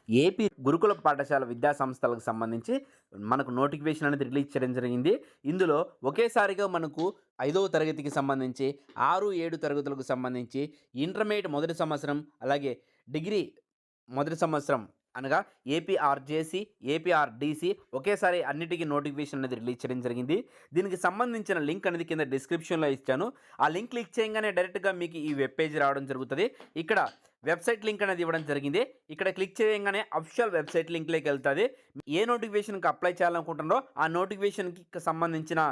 AP గురుకుల పాఠశాల విద్యా సంస్థలకు సంబంధించి మనకు నోటిఫికేషన్ అనేది రిలీజ్ చేయడం జరిగింది. ఇందులో ఒకేసారిగా మనకు 5వ తరగతికి సంబంధించి 6, 7 తరగతులకు సంబంధించి ఇంటర్మీడియేట్ మొదటి సంవత్సరం, అలాగే డిగ్రీ మొదటి సంవత్సరం అనగా ఏపీఆర్‌జేసీ, ఏపీఆర్‌డీసీ ఒకేసారి అన్నిటికి నోటిఫికేషన్ అనేది రిలీజ్ చేయడం జరిగింది. దీనికి సంబంధించిన లింక్ అనేది కింద డిస్క్రిప్షన్‌లో ఇచ్చాను. ఆ లింక్ క్లిక్ చేయంగానే డైరెక్ట్‌గా మీకు ఈ వెబ్ పేజ్ రావడం జరుగుతది. ఇక్కడ వెబ్‌సైట్ లింక్ అనేది ఇవ్వడం జరిగింది. ఇక్కడ క్లిక్ చేయంగానే అఫిషియల్ వెబ్‌సైట్ లింక్‌లోకి ఎళ్తది. ఏ నోటిఫికేషన్‌కి అప్లై చేయాలనుకుంటున్నారో ఆ నోటిఫికేషన్‌కి సంబంధించిన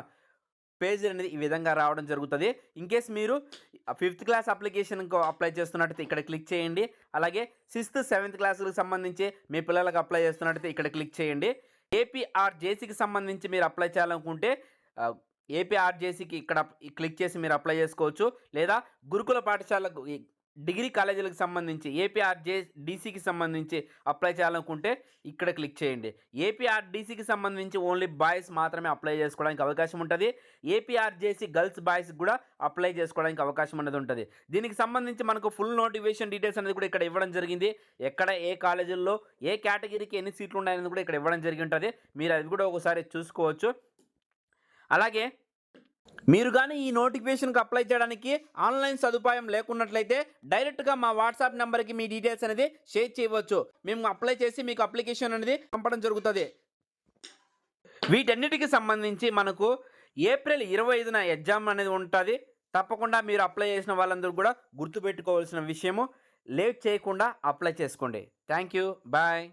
పేజ్ అనేది ఈ విధంగా రావడం జరుగుతది. ఇన్‌కేస్ మీరు 5థ్ క్లాస్ అప్లికేషన్‌కి అప్లై చేస్తున్నట్టయితే ఇక్కడ క్లిక్ చేయండి. అలాగే 6థ్, 7థ్ క్లాసులకు సంబంధించి మీ పిల్లలకు అప్లై చేస్తున్నట్టయితే ఇక్కడ క్లిక్ చేయండి. ఏపీఆర్‌జేసీకి సంబంధించి మీరు అప్లై చేయాలనుకుంటే ఆహ్, ఏపీఆర్‌జేసీకి ఇక్కడ క్లిక్ చేసి మీరు అప్లై చేసుకోవచ్చు. లేదా గురుకుల పాఠశాలకు డిగ్రీ కాలేజీలకు సంబంధించి ఏపీఆర్‌డీసీకి సంబంధించి అప్లై చేయాలనుకుంటే ఇక్కడ క్లిక్ చేయండి. ఏపీఆర్‌డీసీకి సంబంధించి ఓన్లీ బాయ్స్ మాత్రమే అప్లై చేసుకోవడానికి అవకాశం ఉంటది. ఏపీఆర్‌జేసీ గర్ల్స్, బాయ్స్‌కి కూడా అప్లై చేసుకోవడానికి అవకాశం అనేది ఉంటది. దీనికి సంబంధించి మనకు ఫుల్ నోటిఫికేషన్ డీటెయిల్స్ అనేది కూడా ఇక్కడ ఇవ్వడం జరిగింది. ఎక్కడ ఏ కాలేజీల్లో ఏ కేటగిరీకి ఎన్ని సీట్లు ఉన్నాయనేది కూడా ఇక్కడ ఇవ్వడం జరిగి ఉంటది. మీరు అది కూడా ఒకసారి చూసుకోవచ్చు. అలాగే మీరు గాని ఈ నోటిఫికేషన్‌కి అప్లై చేయడానికి ఆన్‌లైన్ సదుపాయం లేకున్నట్లయితే డైరెక్ట్‌గా మా వాట్సాప్ నంబర్‌కి మీ డీటెయిల్స్ అనేది షేర్ చేయవచ్చు. మేము అప్లై చేసి మీకు అప్లికేషన్ అనేది పంపడం జరుగుతది. వీటన్నిటికి సంబంధించి మనకు ఏప్రిల్ 25న ఎగ్జామ్ అనేది ఉంటది. తప్పకుండా మీరు అప్లై చేసిన వాళ్ళందరూ కూడా గుర్తుపెట్టుకోవాల్సిన విషయము, లేట్ చేయకుండా అప్లై చేసుకోండి. Thank you. బాయ్.